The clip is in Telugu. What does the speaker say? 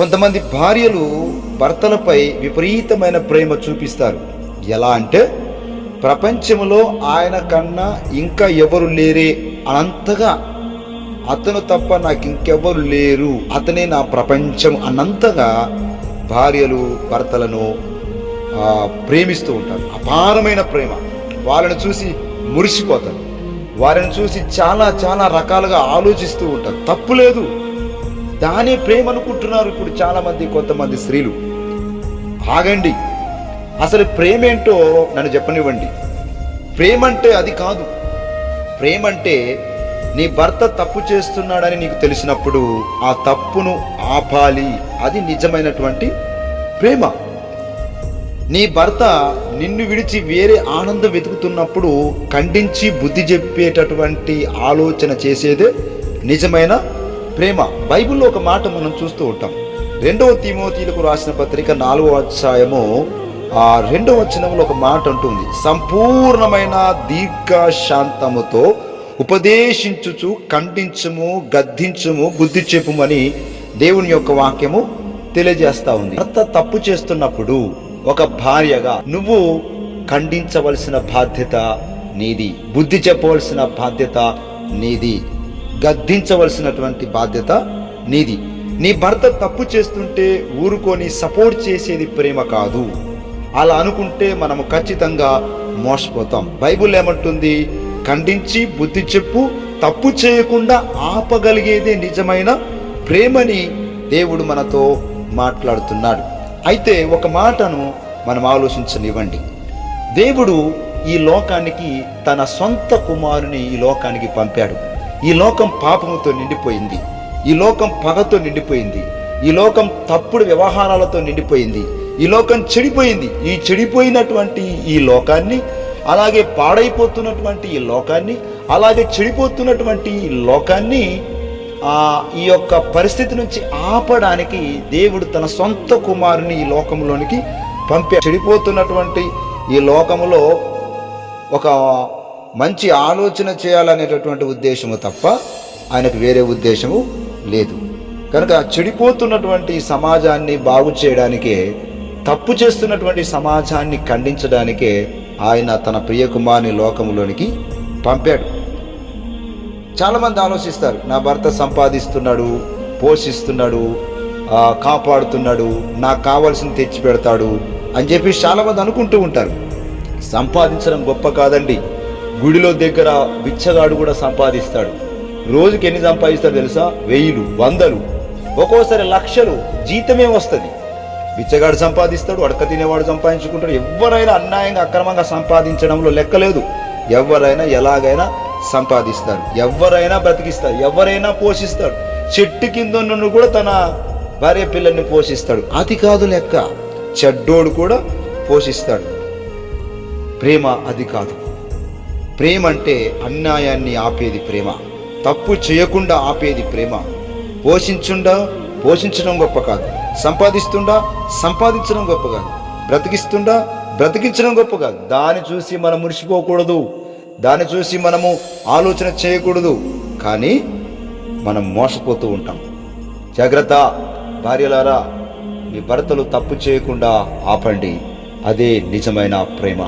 కొంతమంది భార్యలు భర్తలపై విపరీతమైన ప్రేమ చూపిస్తారు. ఎలా అంటే ప్రపంచంలో ఆయన కన్నా ఇంకా ఎవరు లేరే అనంతగా, అతను తప్ప నాకు ఇంకెవ్వరు లేరు, అతనే నా ప్రపంచం అన్నంతగా భార్యలు భర్తలను ప్రేమిస్తూ ఉంటారు. అపారమైన ప్రేమ. వాళ్ళని చూసి మురిసిపోతారు, వారిని చూసి చాలా చాలా రకాలుగా ఆలోచిస్తూ ఉంటారు. తప్పు లేదు, దానే ప్రేమ అనుకుంటున్నారు ఇప్పుడు చాలామంది, కొంతమంది స్త్రీలు. ఆగండి, అసలు ప్రేమ ఏంటో నన్ను చెప్పనివ్వండి. ప్రేమ అంటే అది కాదు. ప్రేమ అంటే నీ భర్త తప్పు చేస్తున్నాడని నీకు తెలిసినప్పుడు ఆ తప్పును ఆపాలి, అది నిజమైనటువంటి ప్రేమ. నీ భర్త నిన్ను విడిచి వేరే ఆనందం వెతుకుతున్నప్పుడు ఖండించి బుద్ధి చెప్పేటటువంటి ఆలోచన చేసేదే నిజమైన ప్రేమ. బైబిల్లో ఒక మాట మనం చూస్తూ ఉంటాం. 2వ తిమోతిలకు రాసిన పత్రిక 4వ అధ్యాయము 2వ వచనంలో ఒక మాట ఉంటుంది, సంపూర్ణమైన దీర్ఘశాంతముతో ఉపదేశించుచు ఖండించుము, గద్దించుము, బుద్ధి చెప్పుమని దేవుని యొక్క వాక్యము తెలియజేస్తా ఉంది. భర్త తప్పు చేస్తున్నప్పుడు ఒక భార్యగా నువ్వు ఖండించవలసిన బాధ్యత నీది, బుద్ధి చెప్పవలసిన బాధ్యత నీది, గద్దించవలసినటువంటి బాధ్యత నీది. నీ భర్త తప్పు చేస్తుంటే ఊరుకొని సపోర్ట్ చేసేది ప్రేమ కాదు. అలా అనుకుంటే మనము ఖచ్చితంగా మోసపోతాం. బైబిల్ ఏమంటుంది? ఖండించి బుద్ధి చెప్పు, తప్పు చేయకుండా ఆపగలిగేదే నిజమైన ప్రేమని దేవుడు మనతో మాట్లాడుతున్నాడు. అయితే ఒక మాటను మనం ఆలోచించనివ్వండి. దేవుడు ఈ లోకానికి తన సొంత కుమారుని ఈ లోకానికి పంపాడు. ఈ లోకం పాపముతో నిండిపోయింది, ఈ లోకం పగతో నిండిపోయింది, ఈ లోకం తప్పుడు వ్యవహారాలతో నిండిపోయింది, ఈ లోకం చెడిపోయింది. ఈ చెడిపోయినటువంటి ఈ లోకాన్ని, అలాగే పాడైపోతున్నటువంటి ఈ లోకాన్ని, అలాగే చెడిపోతున్నటువంటి ఈ లోకాన్ని ఈ యొక్క పరిస్థితి నుంచి ఆపడానికి దేవుడు తన సొంత కుమారుని ఈ లోకంలోనికి పంపాడు. చెడిపోతున్నటువంటి ఈ లోకములో ఒక మంచి ఆలోచన చేయాలనేటటువంటి ఉద్దేశము తప్ప ఆయనకు వేరే ఉద్దేశము లేదు. కనుక చెడిపోతున్నటువంటి సమాజాన్ని బాగు చేయడానికే, తప్పు చేస్తున్నటువంటి సమాజాన్ని ఖండించడానికే ఆయన తన ప్రియ కుమారుని లోకములోనికి పంపాడు. చాలామంది ఆలోచిస్తారు, నా భర్త సంపాదిస్తున్నాడు, పోషిస్తున్నాడు, కాపాడుతున్నాడు, నాకు కావాల్సింది తెచ్చి పెడతాడు అని చెప్పి చాలామంది అనుకుంటూ ఉంటారు. సంపాదించడం గొప్ప కాదండి. గుడిలో దగ్గర బిచ్చగాడు కూడా సంపాదిస్తాడు. రోజుకి ఎన్ని సంపాదిస్తాడు తెలుసా? 1000, 100, ఒక్కోసారి లక్షలు జీతమే వస్తుంది. బిచ్చగాడు సంపాదిస్తాడు, అడక తినేవాడు సంపాదించుకుంటాడు. ఎవరైనా అన్యాయంగా అక్రమంగా సంపాదించడంలో లెక్కలేదు. ఎవరైనా ఎలాగైనా సంపాదిస్తారు, ఎవరైనా బ్రతికిస్తారు, ఎవరైనా పోషిస్తాడు. చెట్టు కింద నుండి కూడా తన భార్య పిల్లల్ని పోషిస్తాడు. అది కాదు లెక్క, చెడ్డోడు కూడా పోషిస్తాడు. ప్రేమ అది కాదు. ప్రేమ అంటే అన్యాయాన్ని ఆపేది ప్రేమ, తప్పు చేయకుండా ఆపేది ప్రేమ. పోషించడం గొప్ప కాదు, సంపాదించడం గొప్ప కాదు, బ్రతికించడం గొప్ప కాదు. దాన్ని చూసి మనం మురిసిపోకూడదు, దాన్ని చూసి మనము ఆలోచన చేయకూడదు. కానీ మనం మోసపోతూ ఉంటాం. జాగ్రత్త భార్యలారా, మీ భర్తలు తప్పు చేయకుండా ఆపండి. అదే నిజమైన ప్రేమ.